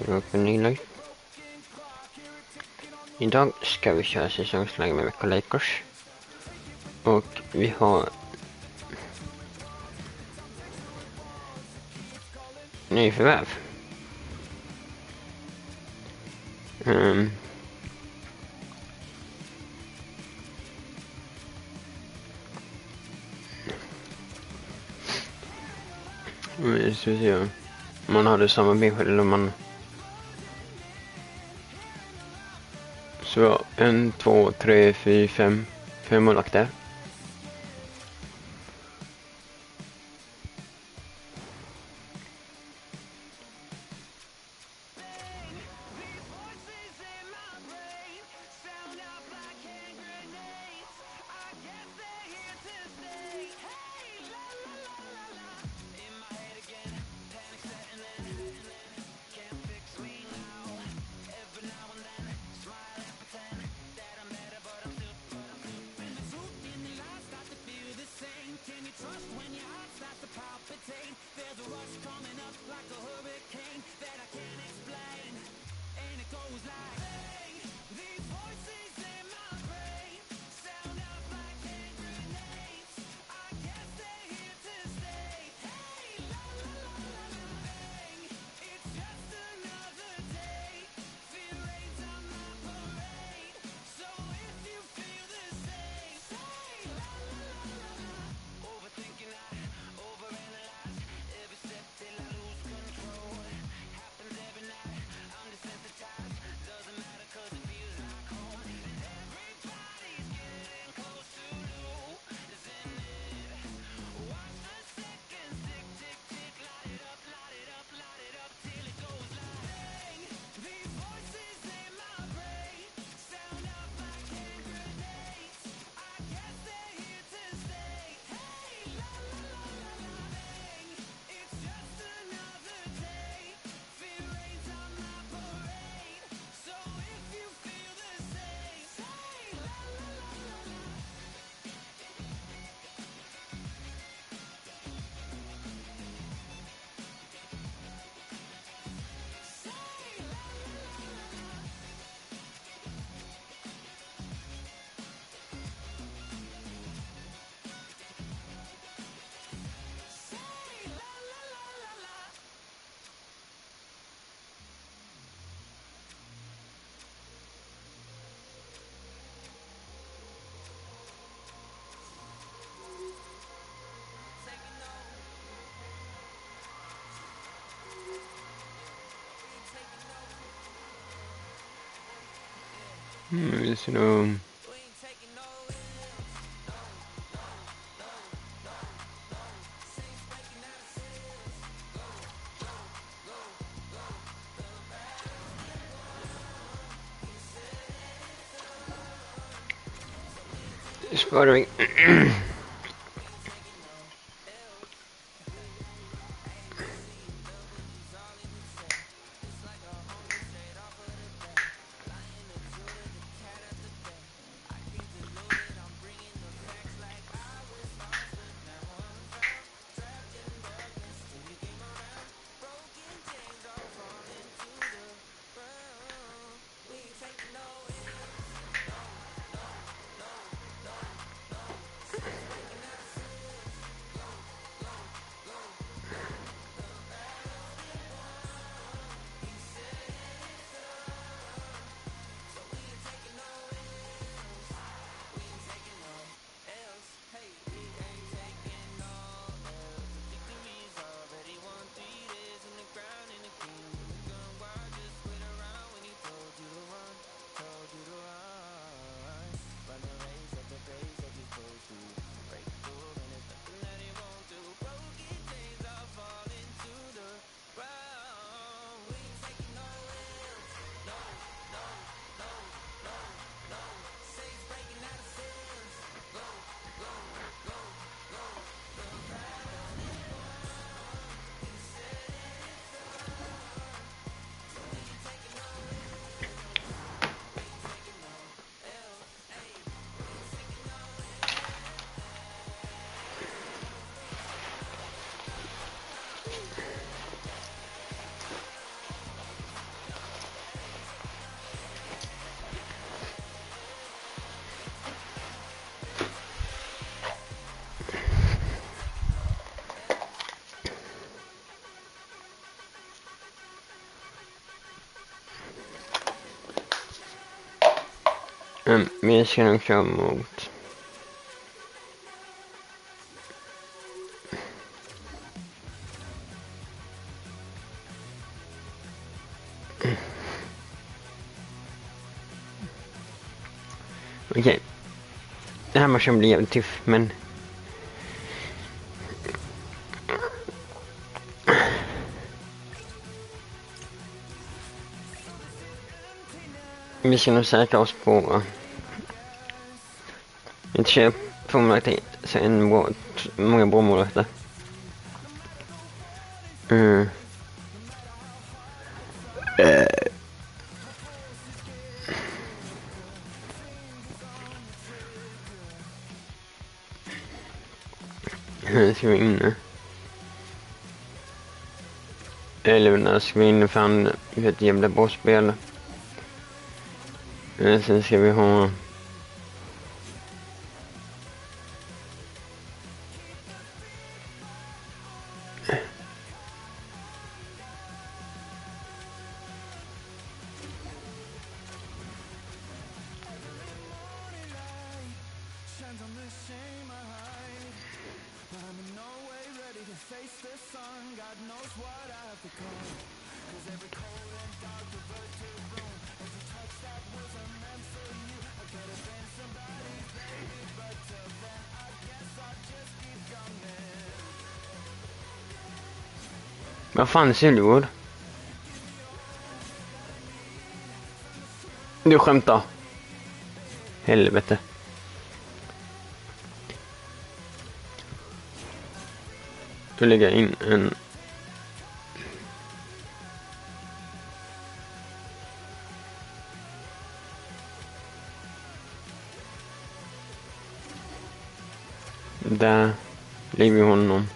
Opening. Idag ska vi köra säsongsläge med Växjö Lakers. Och vi har nyförvärv. Vi ska se om man hade samma besked eller om man... Så 1, 2, 3, 4, 5 målvakter. Så då... Sparar vi. Vi ska nog köra mot... Okej. Den här matchen blir jävligt tuff, men... Vi ska nog säkra oss på... Inte köp på målvakter, så många bra målvakter. Här ska vi inne. Eller när ska vi inne för han är ett jävla bra spel. Sen ska vi ha... Vad fan är Sylvård? Du skämtar. Helvete. Du lägger in en... Där lägger vi honom.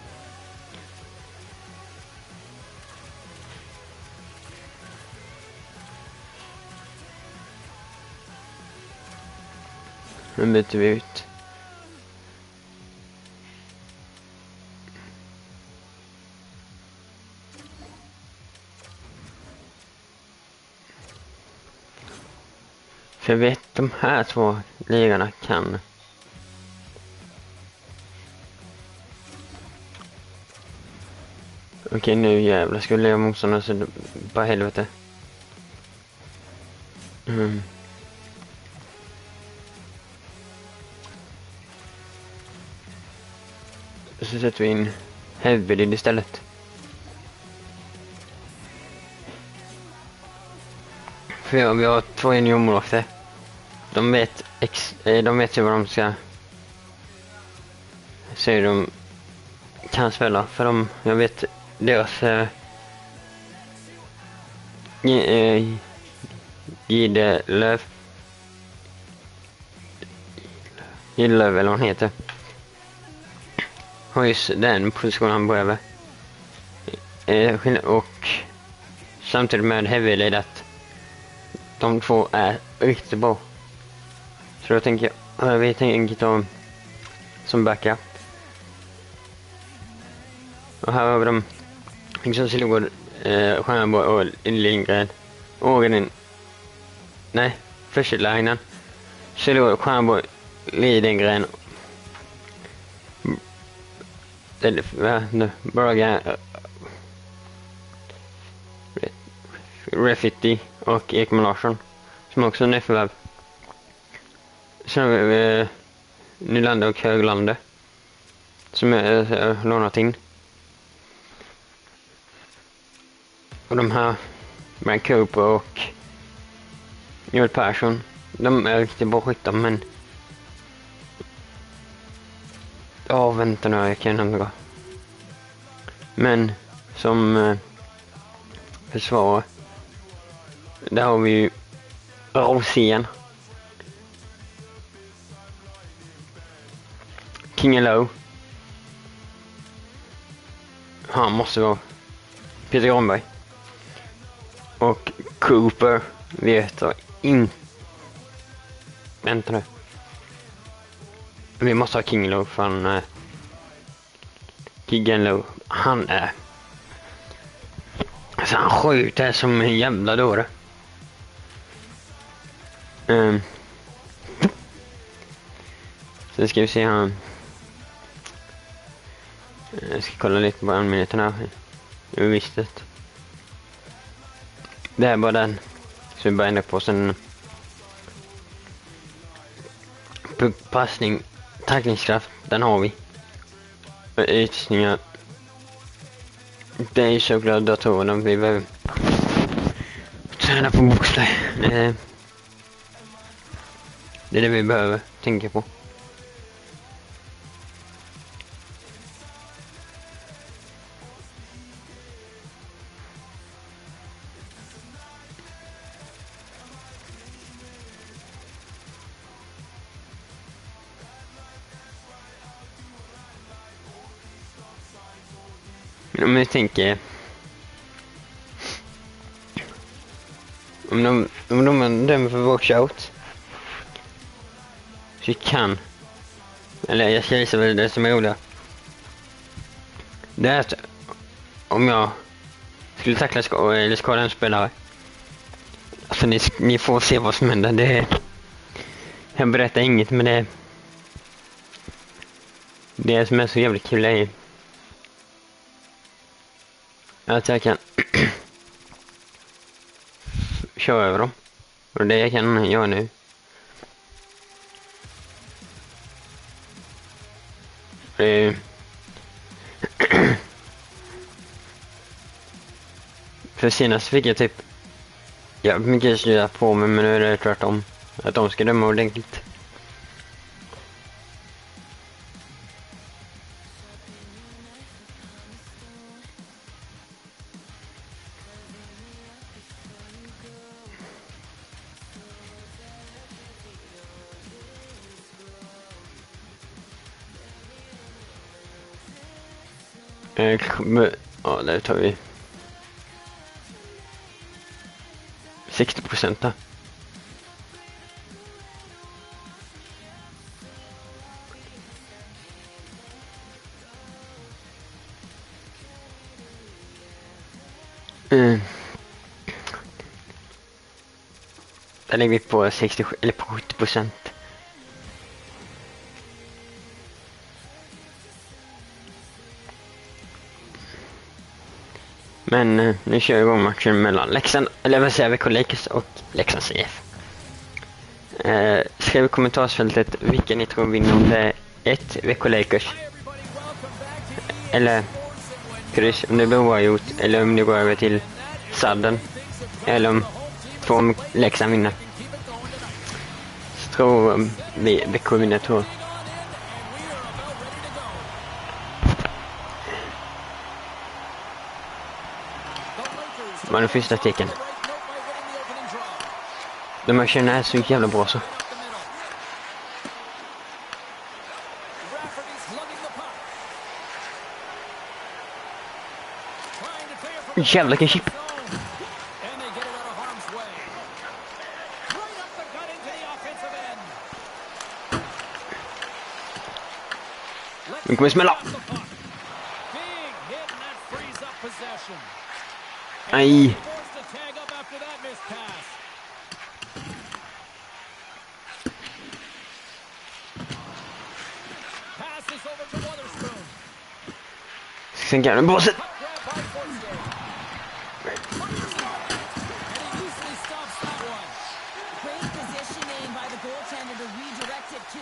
Nu byter vi ut. För jag vet de här två ligarna kan. Okej, nu jävlar skulle jag motståndare så det bara helvete. Så sätter vi in Heavy istället. För vi har två juniormålvakter. De vet ju vad de ska... Så de kan spela. För jag vet deras... Gidelöv eller vad hon heter. Har just den positionen han behöver. Och samtidigt med Heavy att de två är riktigt bra. Så då tänker vi tänker ta som backup. Och här har vi dem liksom Silvergård, Stjärnborg och Lindgren. Ågren. Nej, första linjen. Silvergård, Stjärnborg, Lindgren. Braga, Refiti och Ekman Larsson som också är en förvärv. Sen har vi Nylander och Höglander som är lånat in. Och de här Brad Cooper och Joel Persson, de är riktigt bra skyttar, men vänta nu, jag kan inte gå. Men som försvar, där har vi ju Rosén, Kingelow. Han måste vara Peter Granberg. Och Cooper vet jag inte. Vänta nu. Vi måste ha Kingelow från Kingelow. Han är... Alltså han skjuter som en jävla dåre. Sen ska vi se här. Jag ska kolla lite på anmälningarna här. Jag visste det. Det är bara den. Så vi bara ändrar på sen. Passning, tacklingskraft, den har vi. Och utrustningar. Det är ju såklart datorerna vi behöver träna på boxplay. Det är det vi behöver tänka på. Om jag tänker om de dömer för washout så vi kan, eller jag ska visa väl det som är roligt. Det är att om jag skulle tackla eller skada en spelare, alltså ni får se vad som händer. Jag berättar inget, men det som är så jävligt kul är att jag kan köra över dem. Och det jag kan göra nu. För senast fick jag typ mycket sluta på mig, men nu är det tvärtom. Att de ska döma ordentligt. Ja, där tar vi 60% då. Där ligger vi på 67 eller på 70%. Men nu kör vi igång matchen mellan Leksand, eller vad säger vi, Växjö Lakers och Leksands IF. Skriv i kommentarsfältet vilka ni tror vinner, om det är 1 Växjö Lakers eller kryss om det blir oavgjort, eller om det går över till sadden, eller om 2 Leksand vinner. Så tror vi Växjö vinner, tror. Vad är den första tecken? De här tjejerna är så jävla bra så. Jävlar vilken chip. Nu kommer smälla. Nej. Sen kan den båset.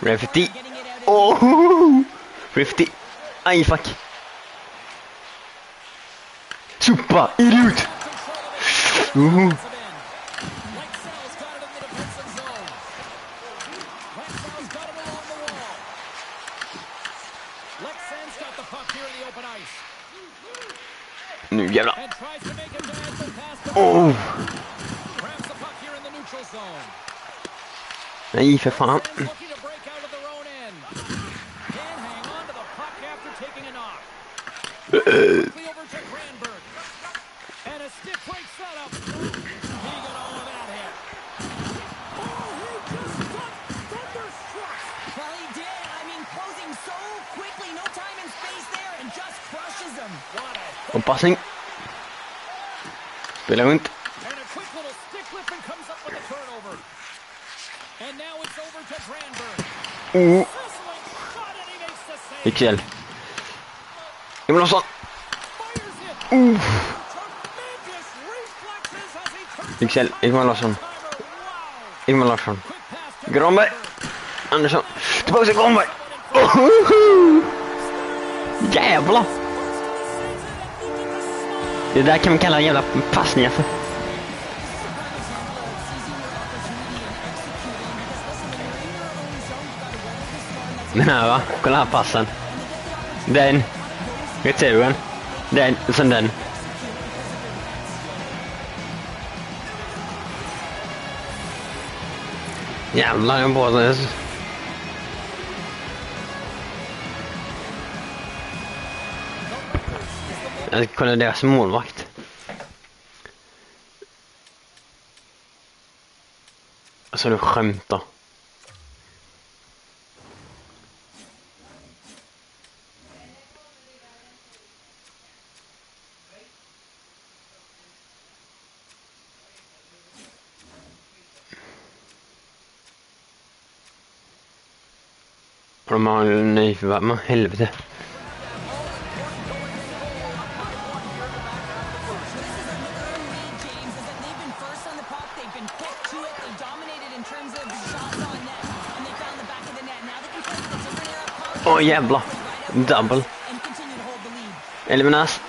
Rifty. Oh, Rifty. Aj, fuck. Super, idiot. Nu jävlar. Oh. Nej, för fan. Och passning. Spelar runt. Ikväll. Emil Larsson. Ikväll. Emil Larsson. Emil Larsson. Granberg. Andersson. Tillbaka till Granberg. Jävlar. Det där kan man kalla jävla passningar för. Den här va? Kolla här passen. Den. Returen. Den. Och sen den. Jävlar, jag bara... Jag ska kolla deras målvakt. Alltså du skämtar. De har en ny förvärv, helvete. Åh jävlar. Double. Eliminas.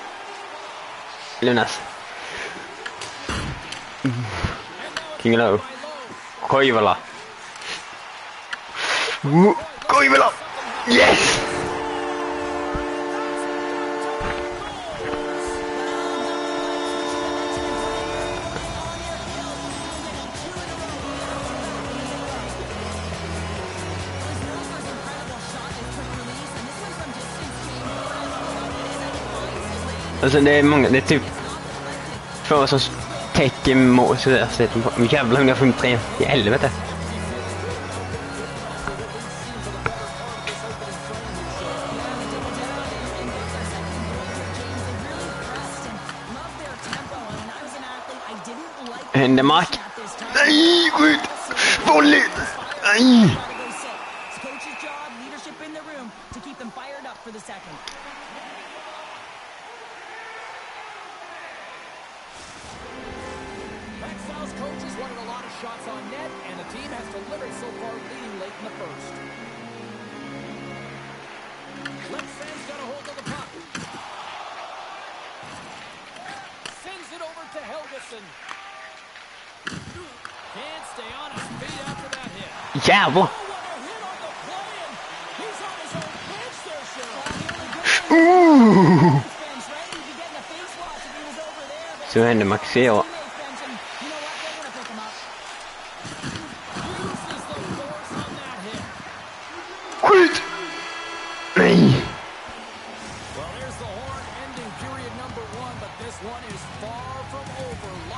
King Low. Koivala. Koivala. Yes! Alltså det är många, det är typ två som täcker mål så där sätter på. Jävlar 153 i helvete. Händemark. Nej, skjut! Volley! Nej! Coaches wanted a lot of shots on net, and the team has delivered so far, leading late in the first. Left-hand's got a hold of the puck. Sends it over to Helgeson. Can't stay on his feet after that hit. Jävlar! Så hände Maxeo. Skjut! Nej!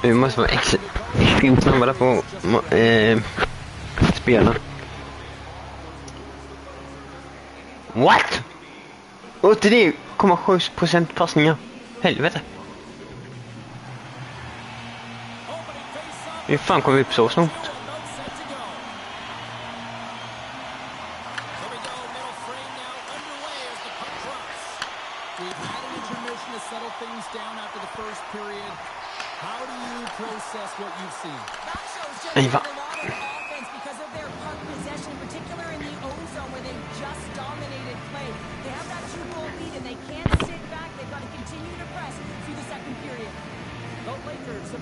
Vi måste vara extremt snabba på spelarna. What? 89,7% passningar. Helvete. Hur fan kommer vi upp så snart? Nej, va?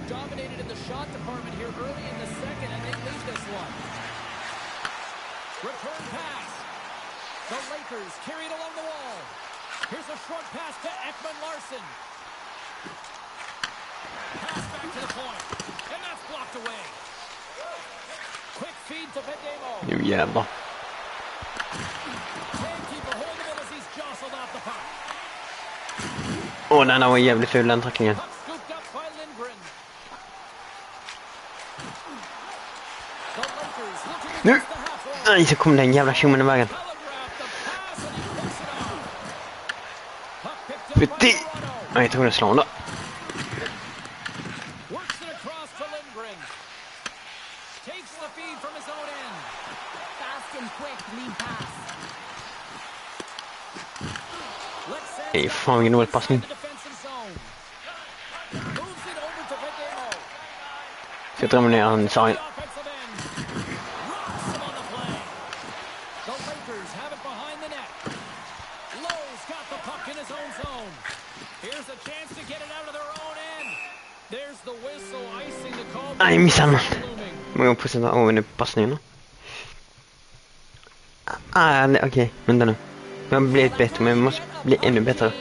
Dominated in the shot department here early in the second, and they lead this one. Return pass. The Lakers carry it along the wall. Here's a short pass to Ekman Larson. Pass back to the point, and that's blocked away. Quick feed to Bedemo. Nu jävlar. Can't keep a hold of it as he's jostled off the puck. Åh, den här var jävligt ful, den tacklingen. Nu! Nej, så kom den jävla tjommen i vägen. Fytti! Nej, jag tror det slår ändå. Nej, fan vilken dålig passning. Ska dra ner han sa in. Nej, missade han. Många procent av en passningen. Okej, vänta nu. Jag har blivit bättre, men jag måste bli ännu bättre.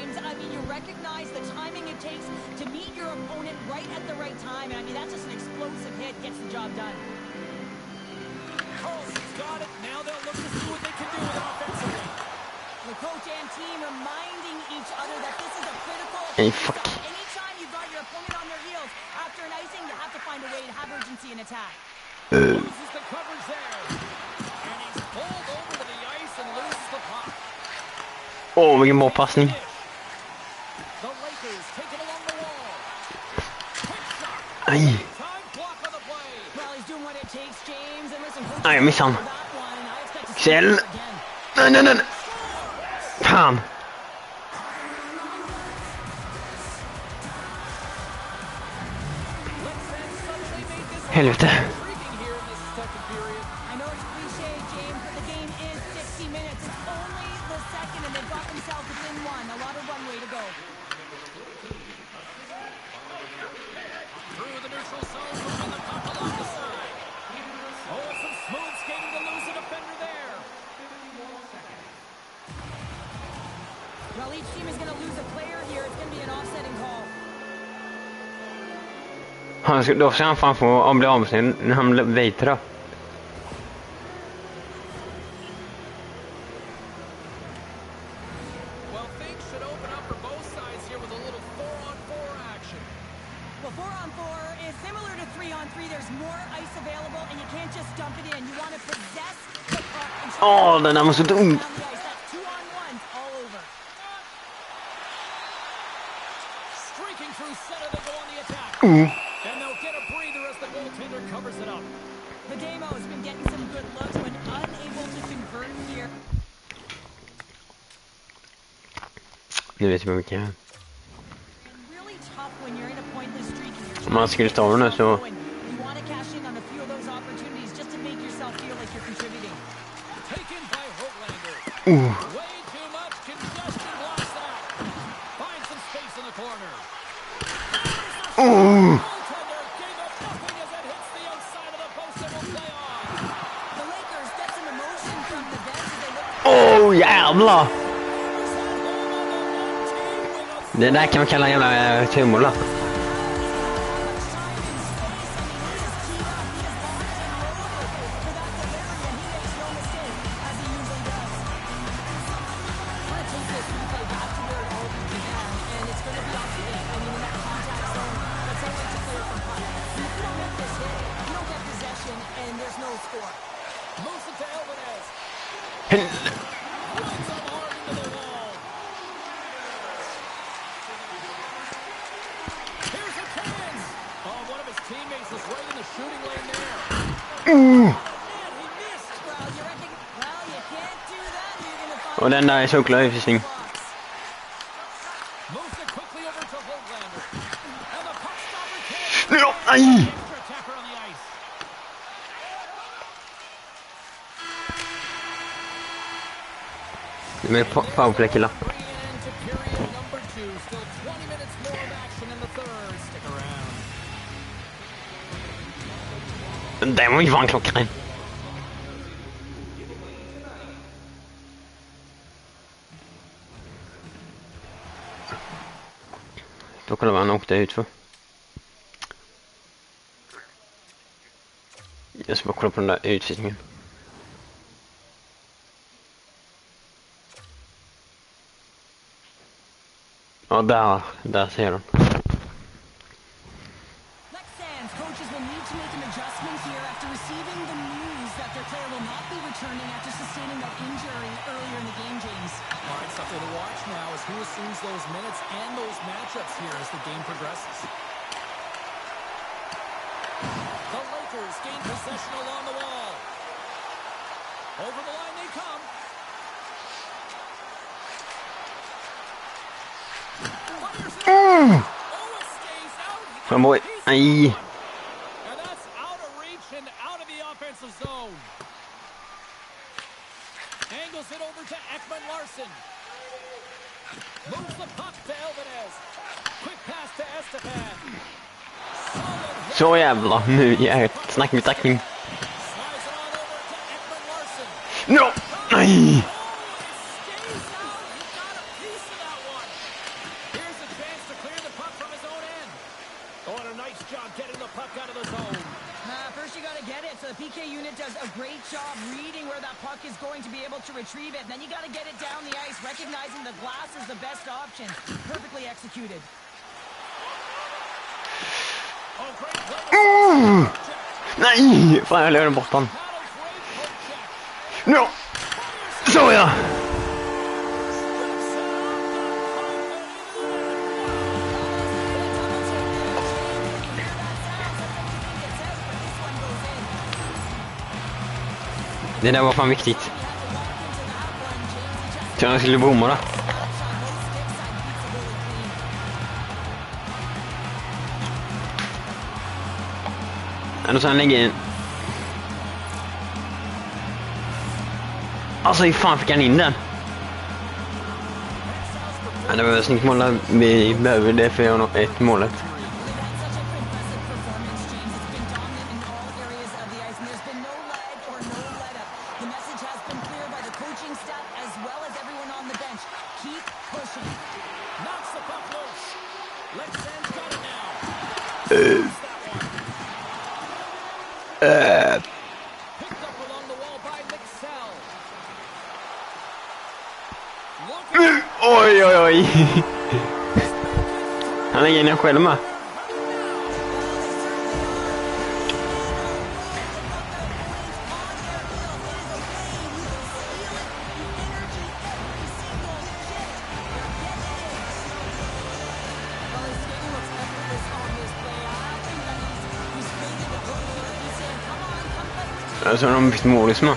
Hey, fuck. Anytime you've got your opponent on their heels after an icing, you have to find a way to have urgency in attack. Loses the coverage there. And he's pulled over to the ice and loses the puck. Vilken bra passning. The Lakers take it along the wall. Aj. Time block on the play. Well, he's doing what it takes, James. And listen, Nej, jag missade han. Kjell. Nej. Fan. Helvete. I know it's cliche, James, but the game is 60 minutes. It's only the second, and they've got themselves within one. A lot of runway to go. Through the neutral zone, moving the puck along the side. Oh, some smooth skating to lose a defender there. Well, each team is going to lose a player here. It's going to be an offsetting call. Då ska han fan få bli av med sig när han väter då. Well, things should open up for both sides here with a little 4-on-4 action. Well, 4-on-4 is similar to 3-on-3. There's more ice available, and you can't just dump it in. You want to possess the puck. Den där måste dum. That's 2-on-1s all over. Streaking through center, they go on the attack. And they'll get a breather as the goaltender covers it up. The Demo has been getting some good looks, but unable to convert here. Nu vet jag vad vi kan göra. Really tough when you're in a pointless streak and you're Om man skulle stå nu så... you want to cash in on a few of those opportunities just to make yourself feel like you're contributing. Taken by Hoglander. Way too much congestion blocks that. Finds some space in the corner. Goaltender gave up nothing as it hits the outside of the post and will play on. The Lakers get some emotion from the bench as they look. Jävlar! Det där kan man kalla en jävla tummål. Och den där är så klar överfisning. Ja, nej! Det är powerplay killar. Den var ju fan klockren. Då kollar vad han åkte ut för. Jag ska bara kolla på den där utvisningen. Ja, där ser de. Who assumes those minutes and those matchups here as the game progresses. The Lakers gain possession along the wall. Over the line they come. Kom boy. Nej. And that's out of reach and out of the offensive zone. Angles it over to Ekman Larson. Moves the puck to Elvenez. Quick pass to Estefan. Så jävla. Nu är snack med tackling. Slides it on over to Ekman Larson. No. Nej. Stays out. He got a piece of that one. Here's a chance to clear the puck from his own end. Oh, and a nice job getting the puck out of the zone. First you got to get it, so the PK unit does a great job reading where that puck is going to be able to retrieve it. And then you got to get it down the ice, recognizing the glass is the best option. Perfectly executed. Oh, great play. Nej. Fan, jag lämnar bort den. No. Så ja. Det där var fan viktigt. Så jag skulle bomma då. Men så han lägger in. Alltså hur fan fick han in den? Ja, det var snyggt mål. Vi behöver det för ett målet. Oj, oj, oj. Han lägger in den själv med. Alltså de bytt målis med.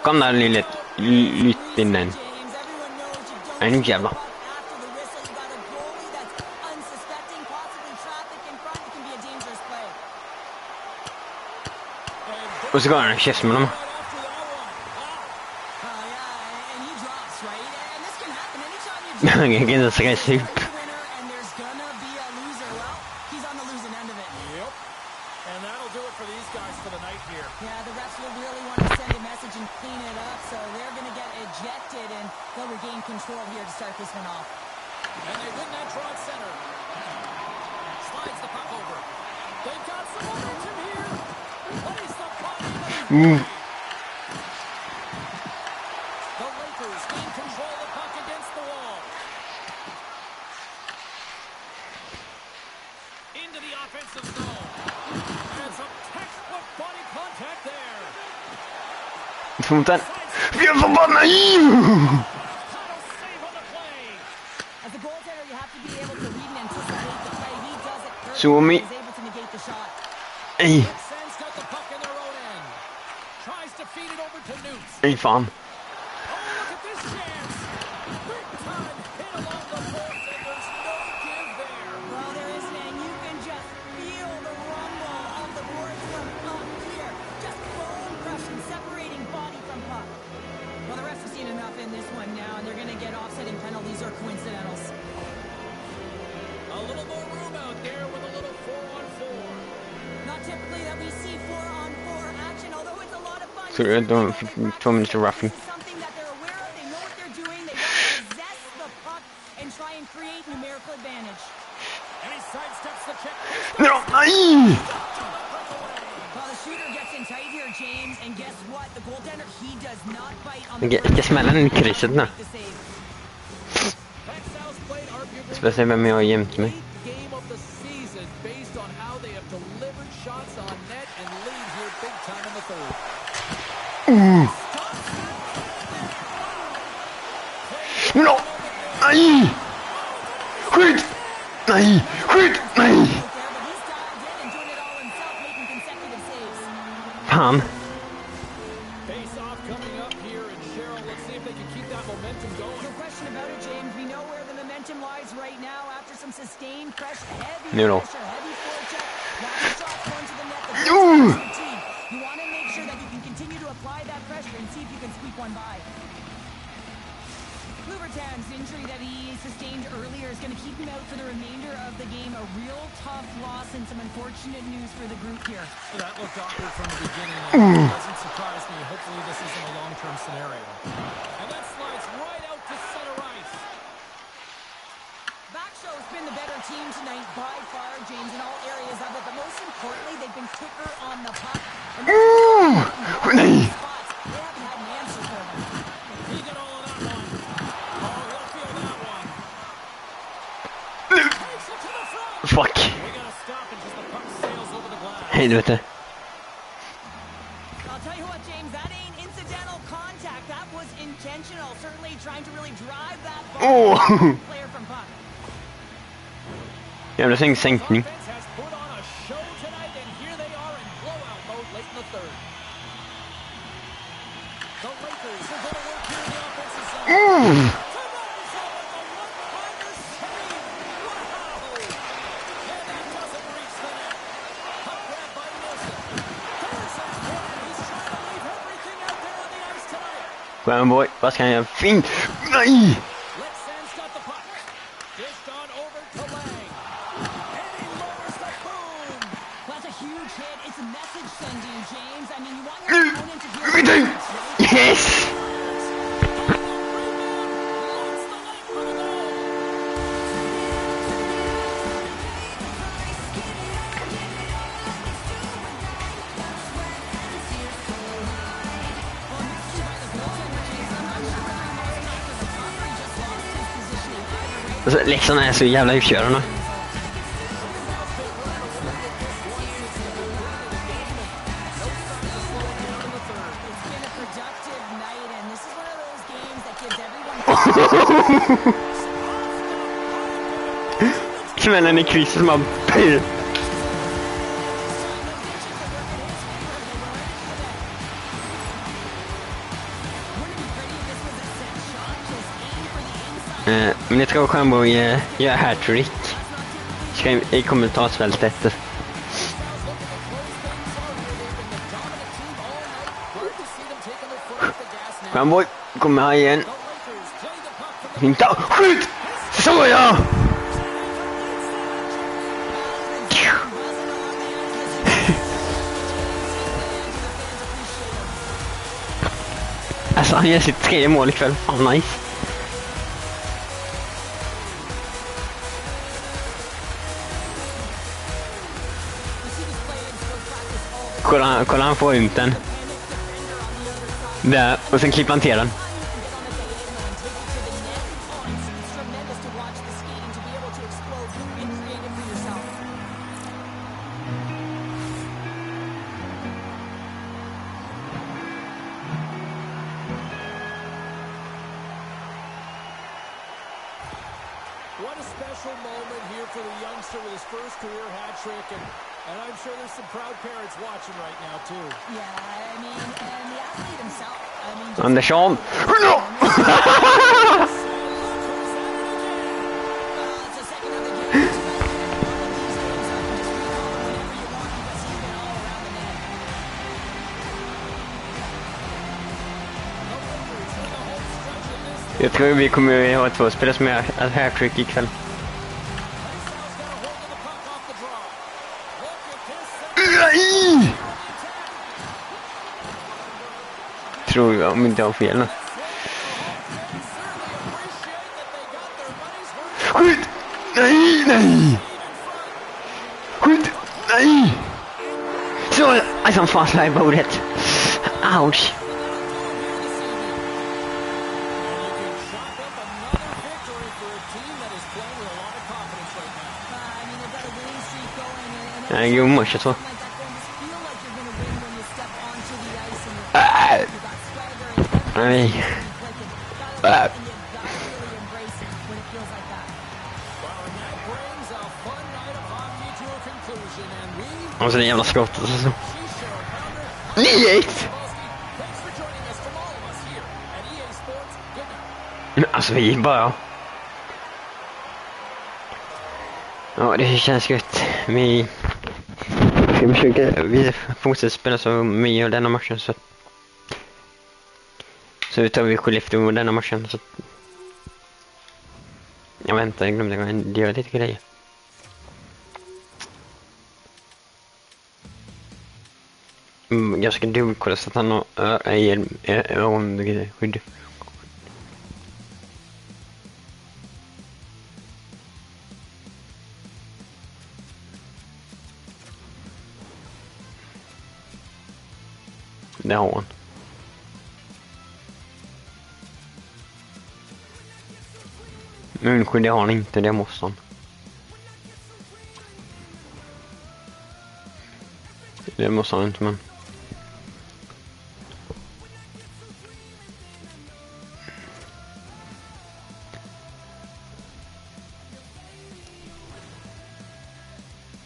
Kom där lille lyttinen. Nej, nu jävlar. Och så går han och käst med dem. Jag kan inte säga sig upp. Fonten. Vi är förbannade! Suomi. Ei. Ei fan. Så de fick 2 minuter roughing. No, nej! Jag ska smälla den i krysset nu. Speciellt vem jag har jämt mig. No! Nej! Skjut! Nej! Skjut! Nej! Fan. Nu då. Klubertan's injury that he sustained earlier is going to keep him out for the remainder of the game. A real tough loss and some unfortunate news for the group here. Well, that looked awkward from the beginning. It doesn't surprise me. Hopefully this isn't a long-term scenario. And that slides right out to center ice. Växjö's been the better team tonight by far, James, in all areas of it. But most importantly, they've been quicker on the puck. And they haven't had an answer for them. He got all of that one. Oh, he'll feel that one. Takes it to the front. Fuck. We got to stop it as the puck sails over the glass. Helvete. I'll tell you what, James, that ain't incidental contact. That was intentional. Certainly trying to really drive that ball. Player from puck. Jävla sänkning. Offense has put on a show tonight, and here they are in blowout mode late in the third. The Lakers are going to work here in the offensive zone. Tonight's over the one-timer save. Wow! And that doesn't reach the net. Puck grab by Wilson. Harrison's corner. He's trying to leave everything out there on the ice tonight. Skärm boy. Vad ska han göra? Fint. Nej! Let's got the puck. Dished on over to Lang. And he lowers the boom. That's a huge hit. It's a message sending, James. I mean, you want your opponent to hear the message, right? Yes! Alltså, Leksand är så jävla utkörarna. Smällen i krisen som man pyr. Men jag tror Stjärnborg gör hattrick. Skriv i kommentarsfältet. Stjärnborg kommer här igen. Hinta! Skjut! Så ja! Alltså han gör sitt 3 mål ikväll. Fan nice. Kolla han får ut den. Där, och sen klipper han till den. What a special moment here for the youngster with his first career hat trick, and I'm sure there's some proud parents watching right now too. Yeah, I mean, and the athlete himself. I mean, Andersson! it's a second of the game. Jag tror vi kommer ha 2 spelare som är hattrick ikväll. Tror jag, om inte jag har fel nu. Skjut! Nej, nej! Skjut! Nej! Så, alltså fan slår i bordet. Ouch! Nej, jo, match 22. Like that game, just feel like you're going to win when you step onto the ice and you got swagger and Nej. everything clicking. Gotta and you gotta really embrace it when it feels like that. Well, and that brings a fun night of hockey to a conclusion, and we... Alltså det jävla skottet. She's shown Pounder. 9-1! Thanks for joining us from all of us here at EA Sports. Good night. Alltså vi bara... Ja, det känns gött. Vi ska försöka... Vi fortsätter spela så mycket av denna matchen så... Så tar vi Skellefteå denna matchen så... Jag väntar, jag glömde göra lite grejer. Jag ska dubbelkolla så att han har ögonskydd. Det har han. Munskydd det har han inte, det måste han. Det måste han inte, men...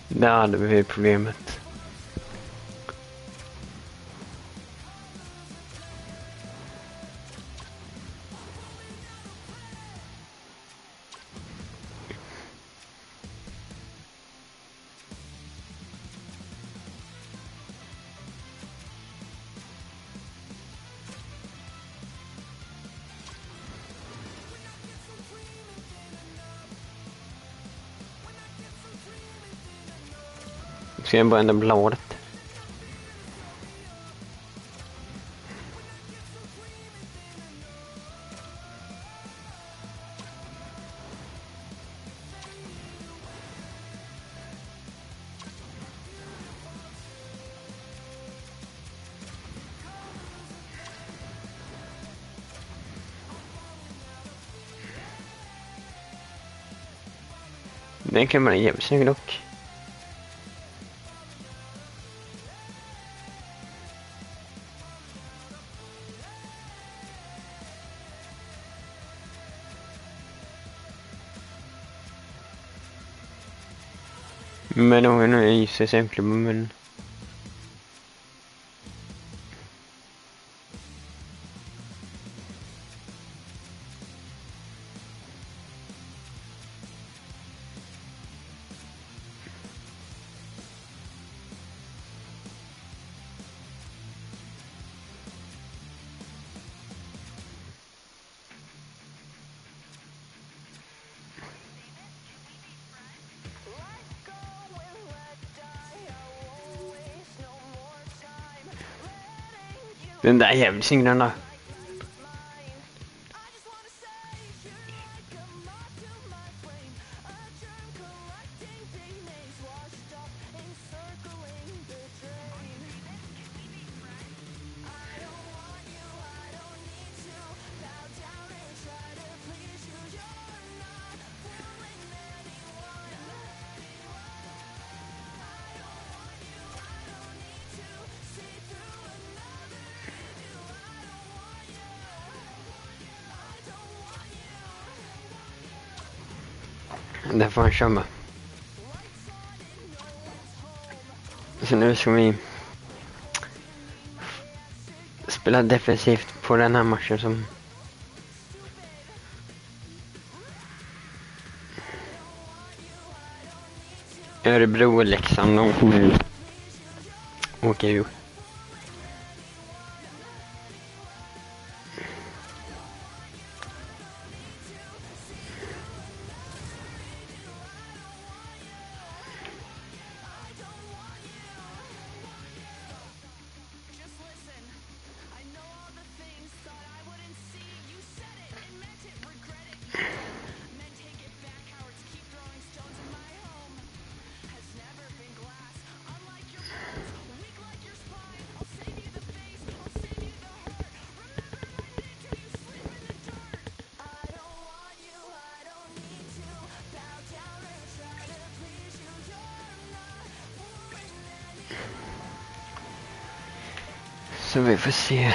Där hade vi problemet. Ska jag bara ändra bladet? Den kan man jävligt snygg dock. Men då är nog i Säsong-klubben, men... Den där jävligt singeln där. Det får han köra med. Så nu ska vi spela defensivt på den här matchen som Örebro och Leksand, de kommer åka ur. Så vi får se.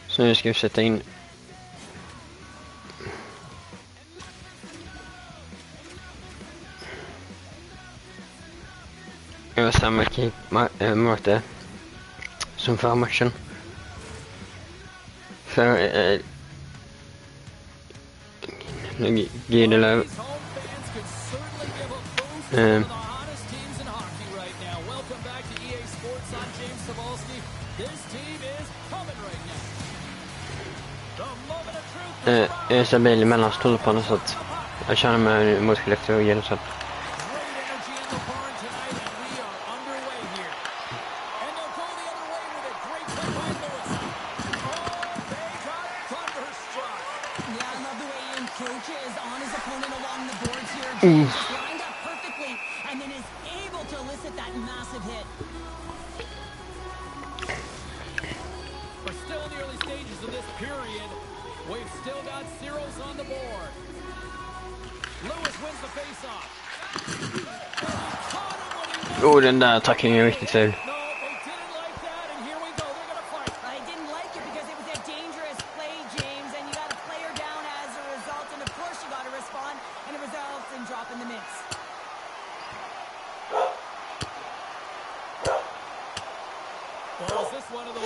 Så nu ska vi sätta in samma möte som för matchen. För Gidelöv ösa bil mellan stolparna så att jag känner mig mot kollektiven så att lined up perfectly and then is able to elicit that massive hit. We're still in the early stages of this period. We've still got zeros on the board. Lewis wins the face-off. den där attacken är riktigt ful.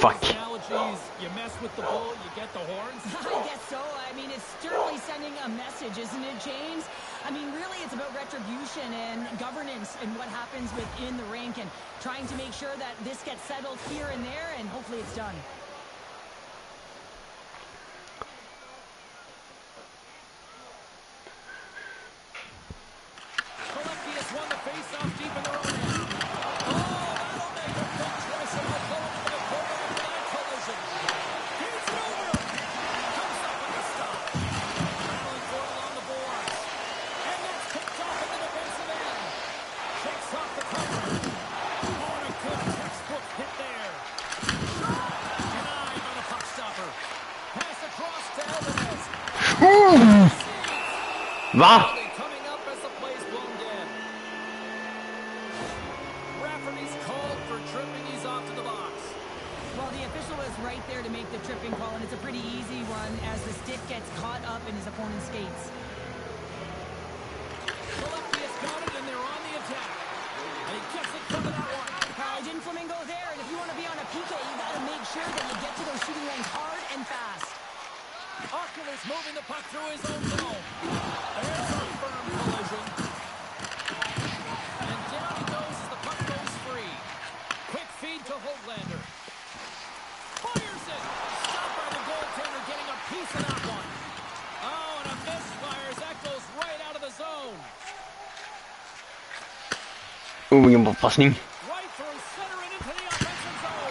Fuck. You mess with the bull, you get the horns? I guess so. I mean, it's certainly sending a message, isn't it, James? I mean, really, it's about retribution and governance and what happens within the rink and trying to make sure that this gets settled here and there, and hopefully it's done. Collectius won the face-off deep in their own end. Oh, that'll make a big choice of the color for the corner of that collision. He's over. Comes up with the stop. Battling for it along the boards. And it's kicked off at the defensive end. Shakes off the cover. Oh, and a good textbook hit there. Denied by the puck stopper. Pass across to Alvarez. Va? Coming up as the play's blown dead. Rafferty's called for tripping. He's off to the box. Well, the official was right there to make the tripping call, and it's a pretty easy one as the stick gets caught up in his opponent's skates. Collectius got it, and they're on the attack. And he gets it from that one. Didn't Flamingo there, and if you want to be on a PK, you got to make sure that you get to those shooting lanes hard and fast. Oculus moving the puck through his own zone. There's a firm collision. And down he goes as the puck goes free. Quick feed to Hoglander. Fires it. Stopped by the goaltender, getting a piece of that one. Oh, and a misfires. That goes right out of the zone. Ingen bra passning. Right through center and into the offensive zone.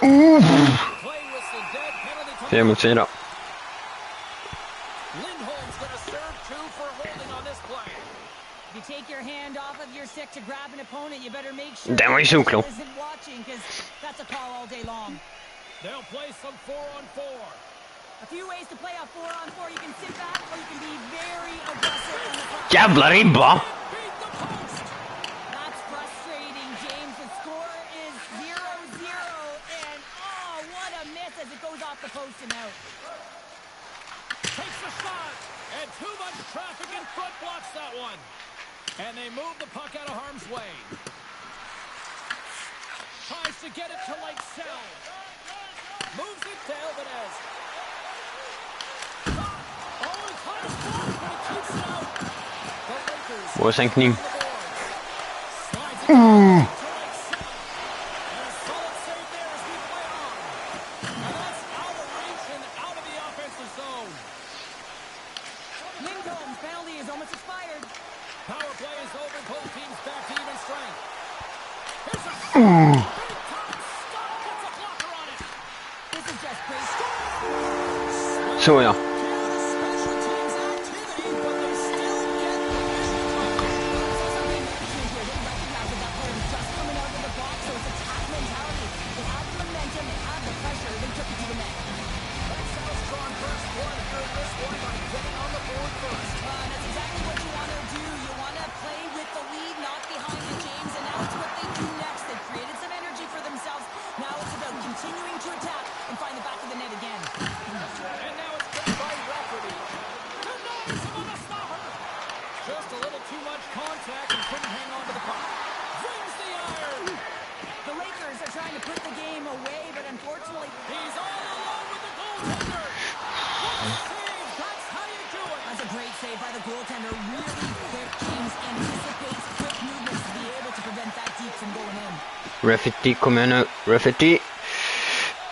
Play whistle dead. Penalty coming. 4 mot 4. Lindholm's going to pick to grab an opponent, you better make sure Den var ju solklar. isn't watching, 'cause that's a call all day long. They'll play some 4-on-4. A few ways to play a 4-on-4. You can sit back or you can be very aggressive on the puck. Jävla ribba! Beat the post. That's frustrating, James. The score is 0-0, and oh, what a miss as it goes off the post and out. Takes a shot, and too much traffic in front blocks that one. And they move the puck out of harm's way. Tries to get it to Sell. Moves it to Alvarez. Oh, it's high spot, but he keeps it out. The Lakers. Målsänkning. Slides it down to Sell. And a solid save there as we play on. And that's out of reach and out of the offensive zone. Lindholm's penalty is almost expired. Power play is over. Both teams back to even strength. Here's a shot. Big time stop. Gets a blocker on it. This is just great. Så ja. Special teams activity, but they still get the That's how strong first one here in this one by getting on the board first. That's exactly what you want to do. You want to play with the lead, not behind the James, and now it's what they do next. They've created some energy for themselves. Now it's about continuing to attack and find the back of the net again. And now it's done by Rafferty. Denies him on the stopper. Just a little too much contact and couldn't hang on to the puck. Brings the iron. The Lakers are trying to put the game away, but unfortunately, He's all alone with the goaltender. What a save. That's how you do it. that's a great save by the goaltender. Really quick. James anticipates quick movements to be able to prevent that deep from going in. Rafferty, kom igen nu. Rafferty.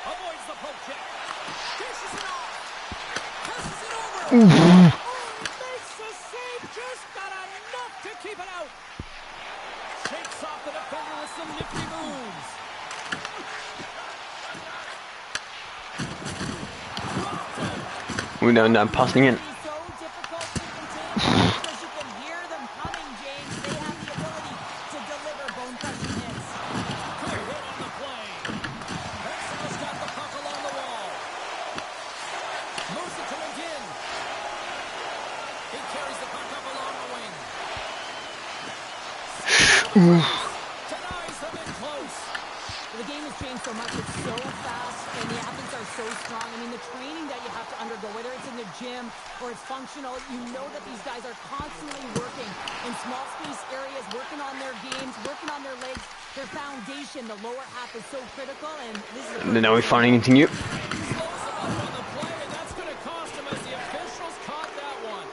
Avoids the poke check. Dishes it off. Passes it over. Makes the save. Just got enough to keep it out. Shakes off the defender with some nifty moves. Den där passningen. It's so difficult to contain because you can hear them coming, James. They have the ability to deliver bone-crushing hits. Good hit on the play. Växjö's got the puck along the wall. Moves it to McGinn. He carries the puck up along the wing. Denies them in close. The game has changed so much. It's so fast, and the athletes are so strong. I mean, the training that you have to undergo, whether it's in the gym or it's functional, you know that these guys are constantly working in small space areas, working on their games, working on their legs. Their foundation, the lower half, is so critical, and this is Den där var ju fan ingenting ju. Slows him up on the play, and that's going to cost him as the officials caught that one.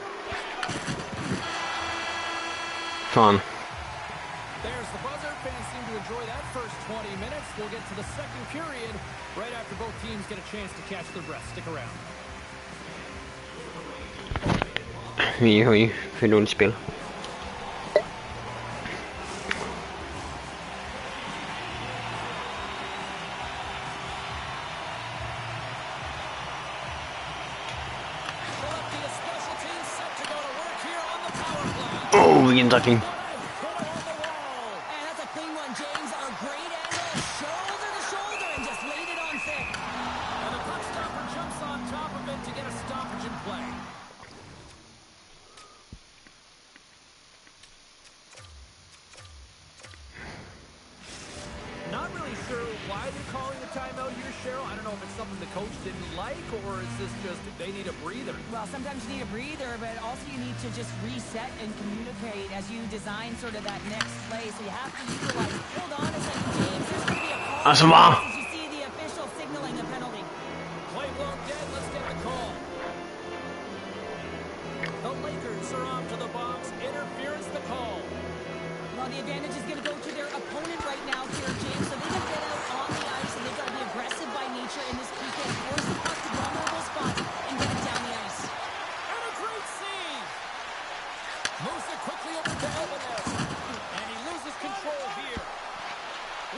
Fan. There's the buzzer. Fans seem to enjoy that first 20 minutes. We'll get to the second period right after both teams get a chance to catch their breath. Stick around. Vi har ju för dåligt spel. Philadelphia special teams set to go to work here on the power play. Oh, vilken tackling. Put it on the wall. And that's a clean one, James. A great angle, shoulder to shoulder, and just laid it on thick. And the puck stopper jumps on top of it to get a stoppage in play. Not really sure why they're calling the timeout here, Cheryl. I don't know if it's something the coach didn't like, or is this just they need a breather? Well, sometimes you need a breather, but also you need to just reset and communicate as you design sort of that next play. So you have to utilize. Hold on a second, James. There's going to be a call. Alltså va? As you see the official signaling a penalty. Play blown dead. Let's get the call. The Lakers are off to the box. Interference the call. Well, the advantage is going to go to their opponent right now here, James. So they can get out on the ice, and they've got to be aggressive by nature in this PK. Force the puck to vulnerable spots and get it down the ice. And a great save. Moves it quickly over to Alvarez. And he loses control here.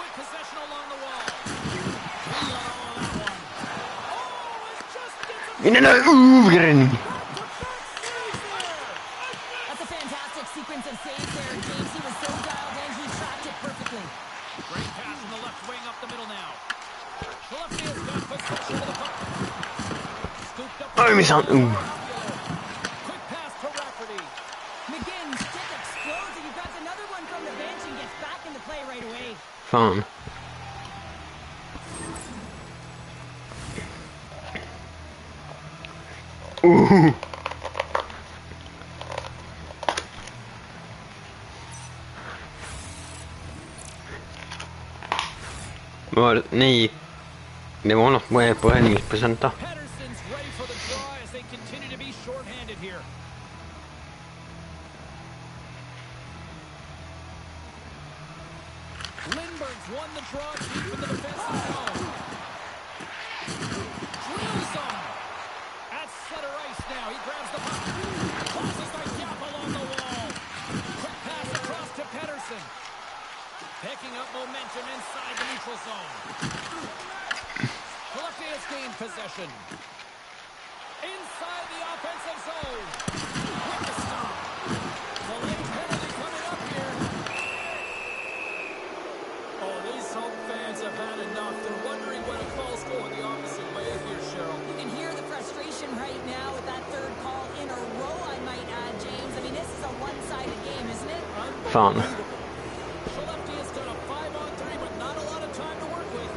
With possession along the wall. He got all of that one. Oh, it just gets a In den där ugren. That's a fantastic sequence of saves there, James. He was so dialed Oj, missade han. Quick pass to Rafferty. McGinn's stick explodes, and you've got another one from the bench and gets back into play right away. Fan. Var nej. Det var något på räddningsprocent då. Pedersen's ready for the draw as they continue to be short-handed here. Lindbergh's won the draw deep in the defensive zone. Drills him. At center ice now. He grabs the puck. Closes the gap along the wall. Quick pass across to Pedersen. Picking up momentum inside the neutral zone. Columbus gained possession. Inside the offensive zone. With the stop. Delayed penalty coming up here. Oh, these home fans have had enough. They're wondering when a call's going the opposite way here, Cheryl. You can hear the frustration right now with that third call in a row, I might add, James. I mean, this is a one-sided game, isn't it? Fan. Shaleftey has done a 5-on-3, but not a lot of time to work with.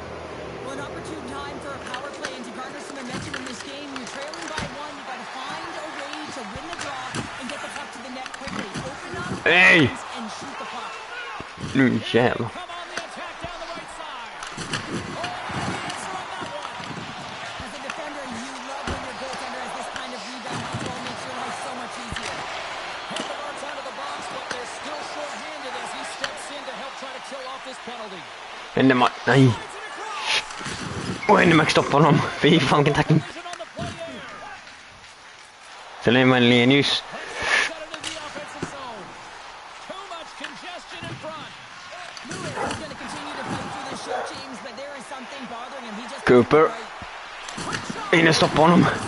Well, an opportune time for a power play and to garner some momentum in this game. You're trailing by one. You've got to find a way to win the draw and get the puck to the net quickly. Open up Hey! and shoot the puck. Nu jävlar. Come on the attack down the right side. Oh, the answer on that one. As a defender, you love when your goaltender has this kind of rebound control. Makes your life so much easier. Head the Arts out of the box, but they're still short-handed as he steps in to help try to kill off this penalty. Endemark, nej. Och Endemark stoppar honom. Fy fan vilken tackling. Vision on the play there. Sen är man Lenius. Got into the offensive zone. Too much congestion in front. Lewis is going to continue to fight through this show, James, but there is something bothering him. He just Cooper. In och stoppa honom. The save.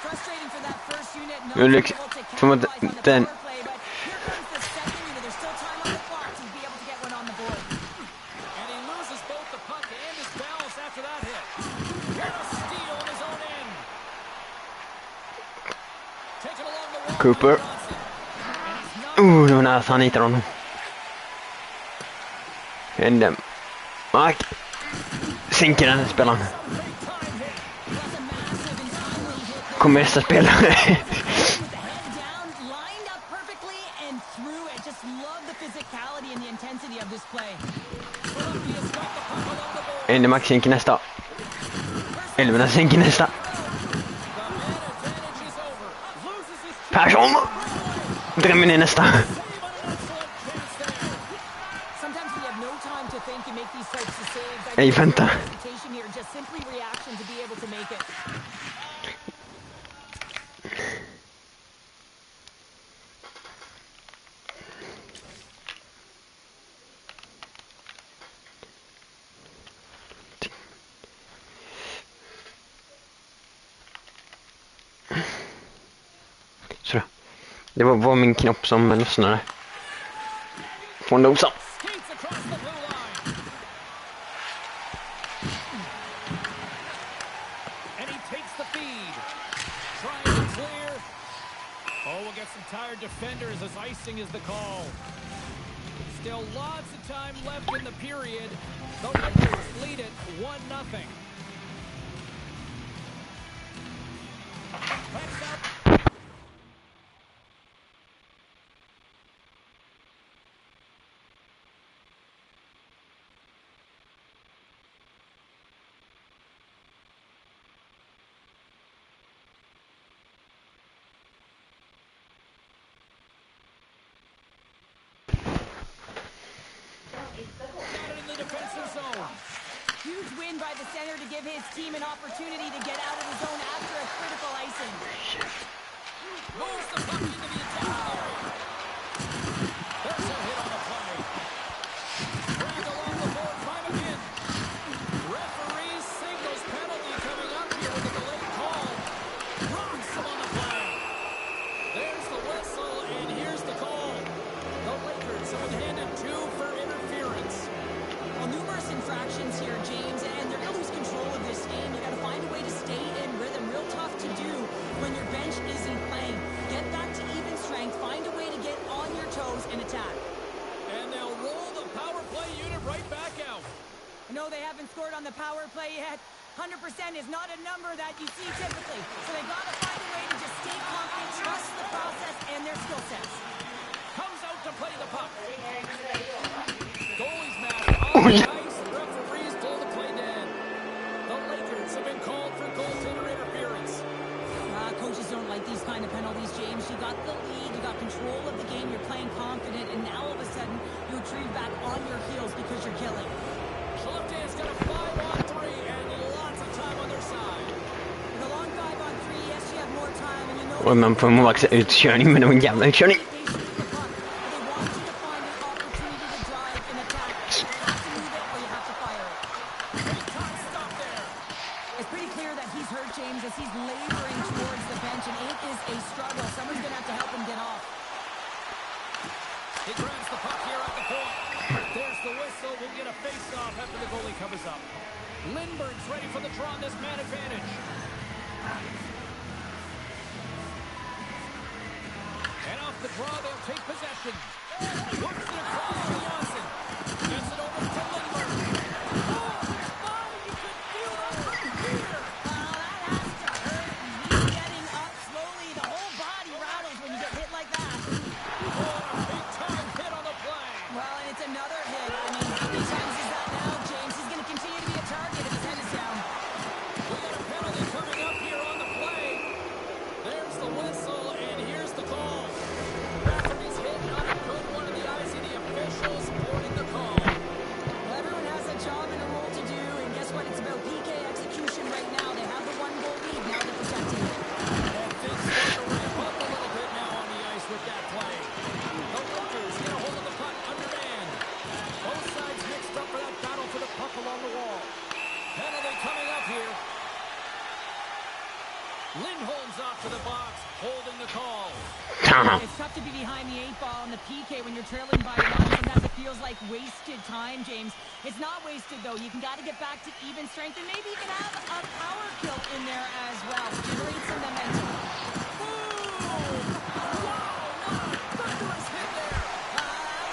frustrating for that first unit. Not Jag lyckas able to som att capitalize on the den power play, but here comes the second unit. There's still time on the clock to be able to get one on the board. And he loses both the puck and his balance after that hit. What a steal in his own end. Taken along the wall. Cooper. Det var nära att han hittade honom. Endemark. Sänker den spelaren. Kommer nästa spelare. With the head down, lined up perfectly and through it. Just love the physicality and the intensity of this play. Columbia's got the puck along the board. Endemark sänker nästa. Elverna sänker nästa. The man advantage is over. Loses his Persson. Drämmer ner nästa. save on an excellent chance there. Sometimes we have no time to think and make these types of saves. I Hey, think vänta. there's no hesitation here, just simply reaction to be able to make it. Så det var min knopp som lossnade. Från dosan. Skates across the blue line. And he takes the feed. Trying to clear. Oh, we'll get some tired defenders as icing is the call. Still lots of time left in the period. The Lakers lead it 1-0. Backs out. Got it in the defensive zone. Huge win by the center to give his team an opportunity to get out of the zone after a critical icing. Moves the puck into the attacking area. There's a hit on the play. Dragged along the board by McGinn. Referee signals penalty coming up here with a delayed call. Rocks him on the play. There's the whistle, and here's the call. The Lakers have been handed 2 for interference. Well, numerous infractions here, James, and they're going to lose control of this game. You got to on the power play yet. 100% is not a number that you see typically. So they got to find a way to just stay confident, trust the process and their skill sets. Comes out to play the puck. Goalie's mask on the ice. Referees told the play dead. The Lakers have been called for goaltender interference. Coaches don't like these kind of penalties, James. You got the lead, you got control of the game, you're playing confident, and now all of a sudden you retrieve back on your heels because you're killing. Schlepp's got a 5-on-3 and lots of time on their side. With a long 5-on-3, yes, you have more time, and you know... Och man får målvakts utkörning, men det var en jävla utkörning. He grabs the puck here at the point. There's the whistle. We'll get a face-off after the goalie covers up. Lindbergh's ready for the draw on this man advantage. And off the draw, they'll take possession. Works it across to Johnson. Gets it over to Lindbergh. Oh, his body! You could feel that from here. That has to hurt. He's getting up slowly. The whole body rattles when you get hit like that. Well, and it's another hit. I mean, how many times is that now, James? He's going to continue to be a target if his head is down. We got a penalty coming up here on the play. There's the whistle, and here's the call. Referee's hit, not a good one on the ice, and the officials supporting the call. Well, everyone has a job and a role to do, and guess what? It's about PK execution right now. They have the 1-goal lead. Now they're protecting it. And things start to ramp up a little bit now on the ice with that play. The Lakers get a hold of the puck underhand. Both sides mixed up for that battle for the puck along the wall. Penalty coming up here. Lindholm's off to the box, holding the call. It's tough to be behind the 8-ball on the PK when you're trailing by 1. Sometimes it feels like wasted time, James. It's not wasted, though. You can got to get back to even strength, and maybe you can have a power kill in there as well. Create some momentum.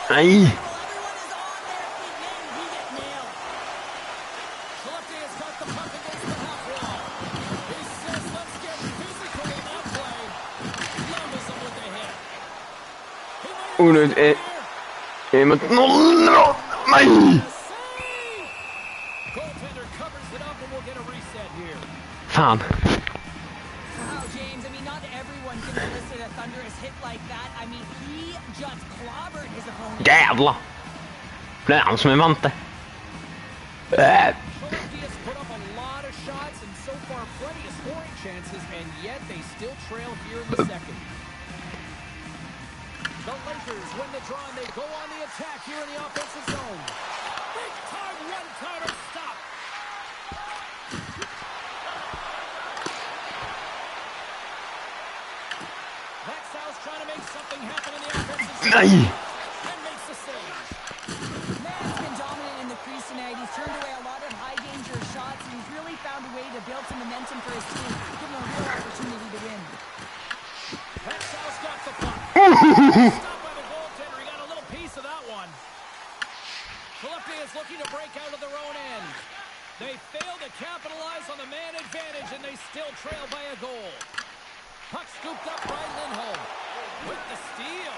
Aj! Everyone is on their feet. Man, he get nailed. Schlepp has got the puck against the half wall. He says, let's get physical in that play. Levels him with the hit. He might Oh, nu är mot 0! Nej! save! Goaltender covers it up and we'll get a reset here. Fan. Wow, James, I mean, not everyone can elicit a thunderous hit like that. I mean, he just clobbered his opponent. Jävlar! Det är han som är vante. Philadelphia has put up a lot of shots and so far plenty of scoring chances, and yet they still trail here in the second. The Lakers win the draw and they go on the attack here in the offensive zone. Big time one-timer stop. Växjö's trying to make something happen in the offensive zone. Nej! And makes the save. Man's been dominant in the crease tonight. He's turned away a lot of high-danger shots, and he's really found a way to build some momentum for his team, give him a real opportunity to win. Växjö's got the puck. Stopped by the goaltender. He got a little piece of that one. Philadelphia is looking to break out of their own end. They fail to capitalize on the man advantage, and they still trail by a goal. Puck scooped up by Lindholm. With the steal.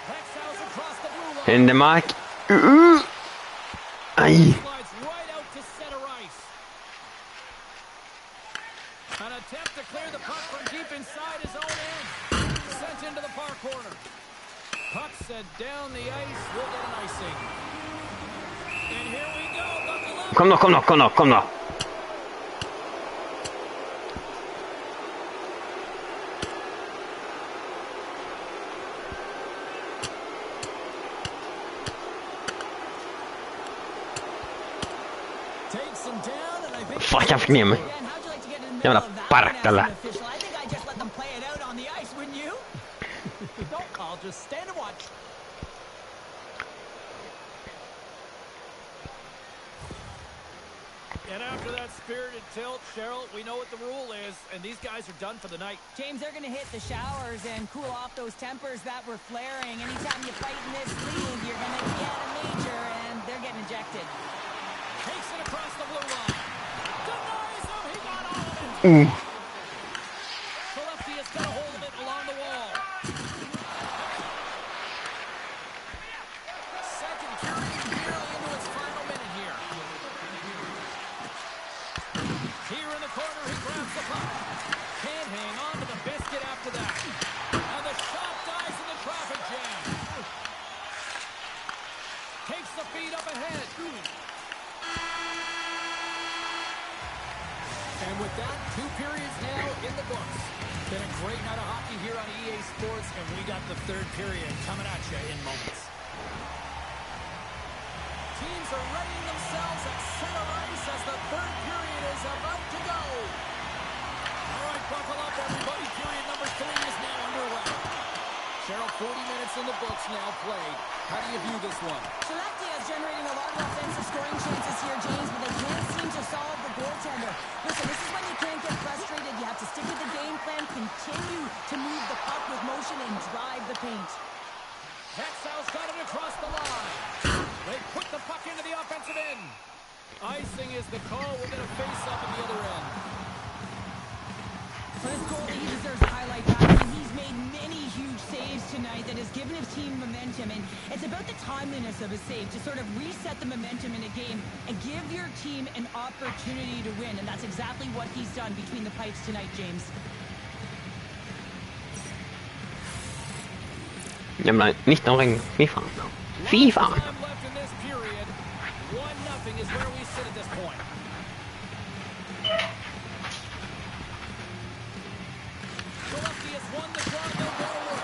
Växjö's across the blue line. Händemark. Aj! Slides right out to center ice. An attempt to clear the puck from deep inside his own end. Sent into the far corner. Puck set down the ice. We'll get an icing. And here we go. Buckle up. Kom då, kom då, kom då, kom då. Takes him down, and I think... Fuck, jag fick ner mig. Dan, how'd you like to get in the middle Jävla of that parkalla. one as an official? I think I just let them play it out on the ice, wouldn't you? Don't, I'll just stand and watch. And after that spirited tilt, Cheryl, we know what the rule is, and these guys are done for the night. James, they're going to hit the showers and cool off those tempers that were flaring. Anytime you fight in this league, you're going to get a major, and they're getting ejected. Takes it across. Lefty has got a hold of it along the wall. Second period nearly into its final minute here. Here in the corner, he grabs the puck. Can't hang on to the biscuit after that. And the shot dies in the traffic jam. Takes the feed up ahead. And with that, 2 periods now in the books. Been a great night of hockey here on EA Sports, and we got the third period coming at you in moments. Teams are readying themselves at center ice as the third period is about to go. All right, buckle up, everybody. Period number 3 is now underway. Cheryl, 40 minutes in the books now played. How do you view this one? Lefty is generating a lot of offensive scoring chances here, James, but they can't seem to solve the goaltender. Listen, this is when you can't get frustrated. You have to stick with the game plan, continue to move the puck with motion, and drive the paint. Hexau's got it across the line. They put the puck into the offensive end. Icing is the call. We'll get a face-off at the other end. For this goalie, he deserves a highlight back. I mean, he's made many huge saves tonight that has given his team momentum, and it's about the timeliness of a save to sort of reset the momentum in a game and give your team an opportunity to win, and that's exactly what he's done between the pipes tonight, James. Jävla 19 ring. Fy fan. Fy fan. Time left in this period. 1-0 is where we sit at this point. Lefty has won the draw. No goal.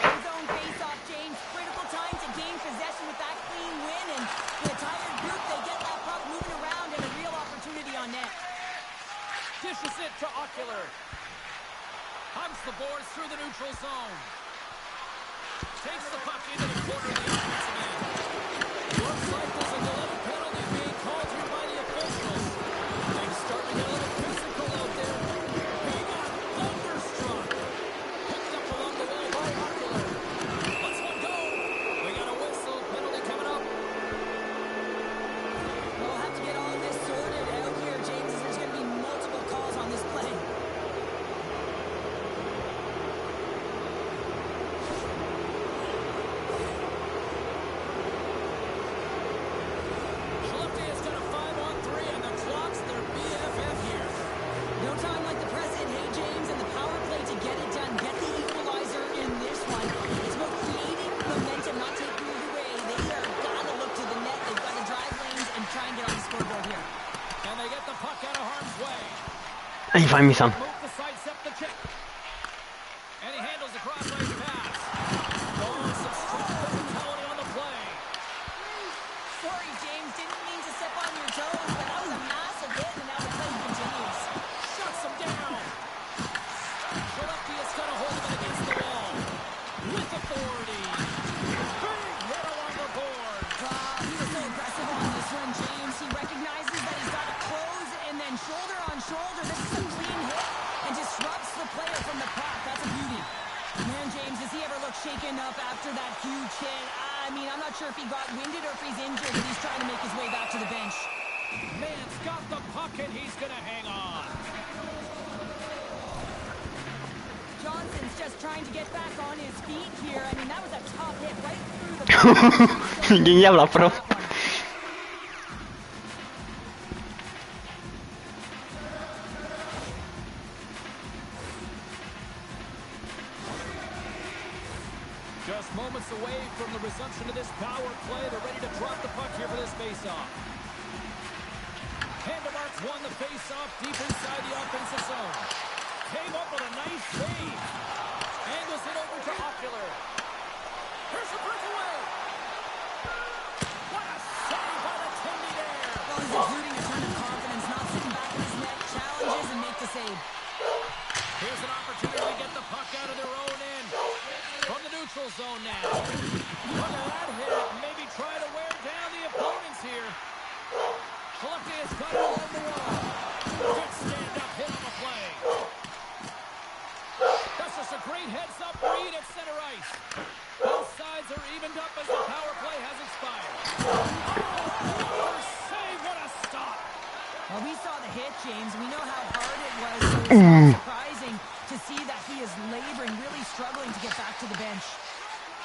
His own face-off, James. Critical time to gain possession with that clean win, and with a tired group, they get that puck moving around and a real opportunity on net. Dishes it to Ocular. Hunts the boards through the neutral zone. Takes the puck into the corner of the offensive end. Looks like there's a deliberate penalty being called here by the officials. Things starting to get a little physical out there. He got thunderstruck. Picked up along the wall by Ocular. Let's one go. We got a whistle. Penalty coming up. We'll have to get all of this sorted out here, James, as there's going to be multiple calls on this play. Lefty has got a 5-on-3, and the clock's their BFF here. No time like the present, hey, James, and the power play to get it done. Get the equalizer in this one. It's about creating momentum, not taking it away. They are got to look to the net. They've got to drive lanes and try and get on the scoreboard here. And they get the puck out of harm's way. Aj, fan missade. Move to sidestep the check. And he handles the cross-ice pass. Oh, some strong physicality on the play. Sorry, James, didn't mean to step on your toes, but that was a massive hit, and now the play continues. Shuts him down. Lefty has got a hold of it against the wall. With authority. Big hit along the board. He was so aggressive on this one, James. He recognizes that he's got to close, and then shoulder on shoulder. This is a clean hit and disrupts the player from the puck. That's a beauty. Man, James, does he ever look shaken up after that huge hit? I mean, I'm not sure if he got winded or if he's injured, but he's trying to make his way back to the bench. Man's got the puck, and he's going to hang on. Johnson's just trying to get back on his feet here. I mean, that was a tough hit right through the Vilken jävla propp. Just moments away from the resumption of this power play. They're ready to drop the puck here for this face-off. Handemark's won the face-off deep inside the offensive zone. Came up with a nice save. Angles it over to Ocular. Here's a breakaway. What a save by the Tindy there. Well, he's exuding a ton of confidence, not sitting back in his net, challenges and make the save. Here's an opportunity to get the puck out of their own end. From the neutral zone now. Look at that hit. Maybe try to wear down the opponents here. Lefty has got it along the wall. Good stand-up hit on the play. That's just a great heads-up read at center ice. Both sides are evened up as the power play has expired. Oh, save, what a stop. Well, we saw the hit, James. We know how hard it was, so it's not surprising to see that he is laboring, really struggling to get back to the bench.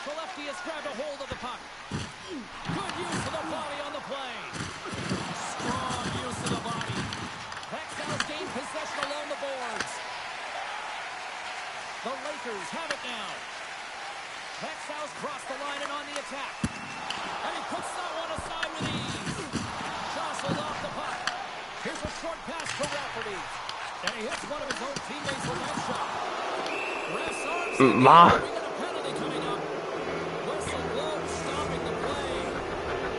The lefty has grabbed a hold of the puck. Good use of the body on the play. Strong use of the body. Växjö's gained possession along the boards. The Lakers have it now. Växjö's crossed the line and on the attack. And he puts that one aside with ease. Jostled off the puck. Here's a short pass to Rafferty. And he hits one of his own teammates with that shot. Ref's arms. We got a penalty coming up. Whistle blows, stopping the play.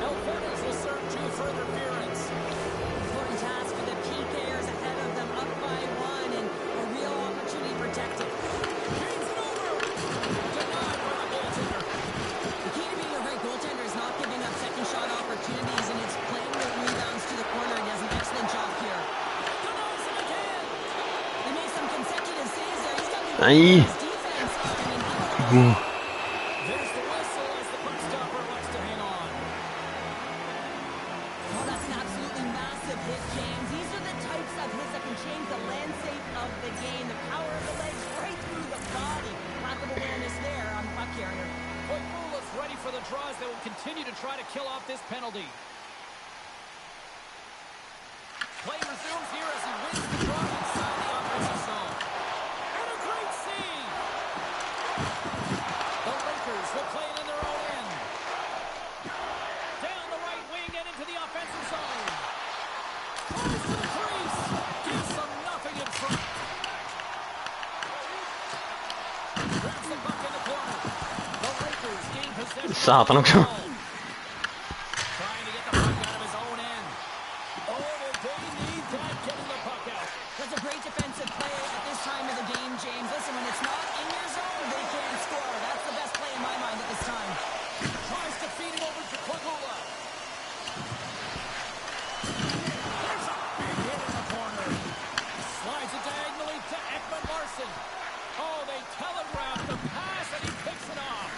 Alvarez will serve 2 for interference. Important task for the PKers ahead of them, up by 1, and a real opportunity protected. Gains it over. Denied by the goaltender. The key to being a great goaltender is not giving up second shot opportunities, and it's playing with rebounds to the corner. He does an excellent job here. Denies him again. They made some consecutive saves there. He's got to be Aye. his defense. I mean, There's the whistle as the puck stopper likes to hang on. oh, that's an absolutely massive hit, James. These are the types of hits that can change the landscape of the game. The power of the legs right through the body. Lack of awareness there on the puck carrier. Koivulas ready for the draws that will continue to try to kill off this penalty. Play resumes here as he wins the draw inside the offensive zone. And a great save! The Lakers will play it in their own end. Down the right wing and into the offensive zone. Close to the crease. Gives them nothing in front. Grabs the puck in the corner. The Lakers gain possession. Satan också. Trying to get the puck out of his own end. Oh, did they need that getting the puck out? That's a great defensive play at this time of the game, James. Listen, when it's not in your zone, they can't score. That's the best play in my mind at this time. Tries to feed it over to Koivula. There's a big hit in the corner. Slides it diagonally to Ekman Larsson. Oh, they telegraphed the pass and he picks it off.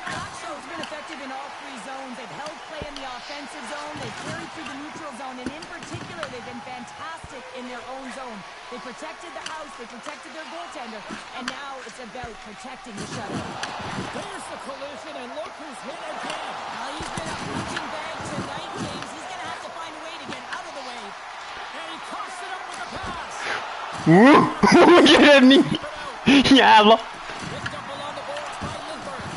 Växjö's been effective in all 3 zones. They've held play in the offensive zone. They've carried through the neutral zone. And in particular, they've been fantastic in their own zone. They protected the house. They protected their goaltender. And now it's about protecting the shutout. There's the collision, and look who's hit again. He's been a punching bag tonight, James. He's going to have to find a way to get out of the way. And he coughs it up with a pass. Vilken räddning! Jävlar! Picked up along the boards by Lindbergh.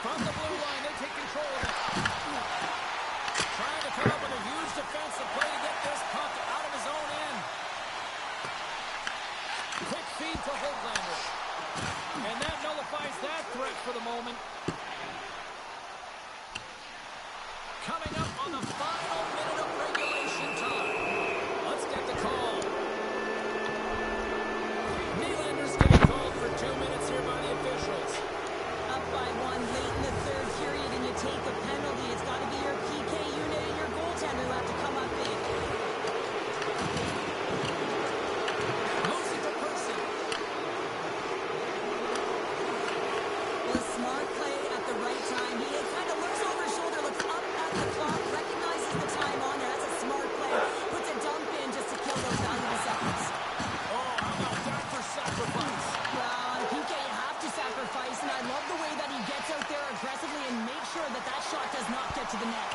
From the blue line, they take control of it. Trying to come up with a huge defensive play to get this puck out of his own end. Quick feed to Höglander. And that nullifies that threat for the moment. Coming up on the final minute of regulation time. Let's get the call. Nylander's getting called for 2 minutes here by the officials. Up by 1 late in the 3rd period, and you take a penalty. It's got to be your PK unit and your goaltender who have to come up big. Moves it to Person. Well, a smart play at the right time. He kind of looks over his shoulder, looks up at the clock, recognizes the time on there. That's a smart play. Puts a dump in just to kill those valuable seconds. Oh, how about that for sacrifice? Well, on PK, you have to sacrifice, and I love the way that he gets out there aggressively and makes sure that that shot does not get to the net.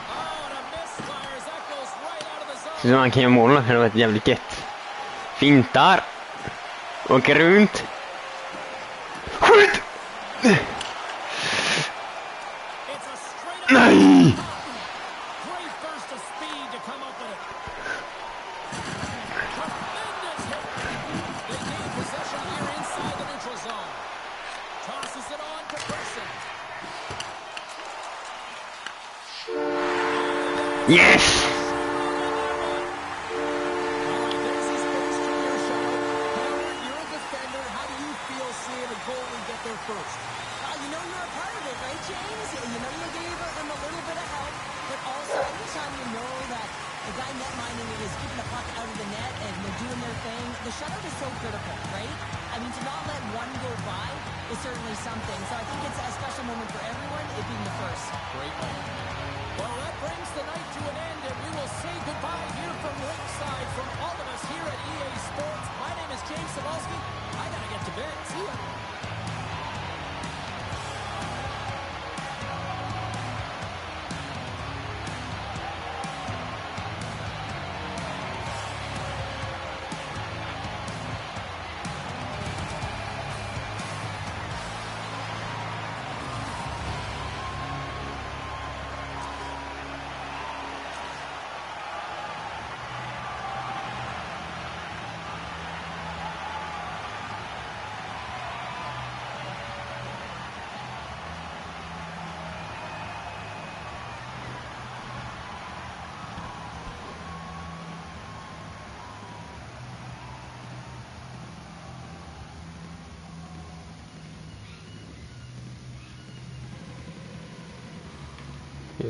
Oh, and a misfire as that goes right out of the zone. Så man kan göra mål, det hade varit jävligt gött. Fintar. Åker runt. Skjut! It's a straight up. Nej! Great burst of speed to come up with it. Tremendous hit. They gain possession here inside the neutral zone. Tosses it on to Person. Yes! There's his first career shot. Howard, you're a defender. How do you feel seeing a goalie get there first? You know you're a part of it, right, James? You know you gave them a little bit of help, but also anytime you know that the guy net-minding is keeping the puck out of the net and they're doing their thing, the shutout is so critical, right? I mean, to not let one go by is certainly something. So I think it's a special moment for everyone, it being the first. Great moment. Well, that brings the night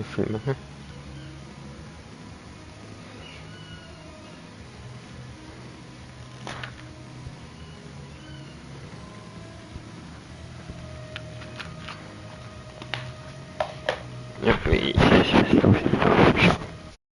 vi filma här. Ja, vi ses nästa avsnitt.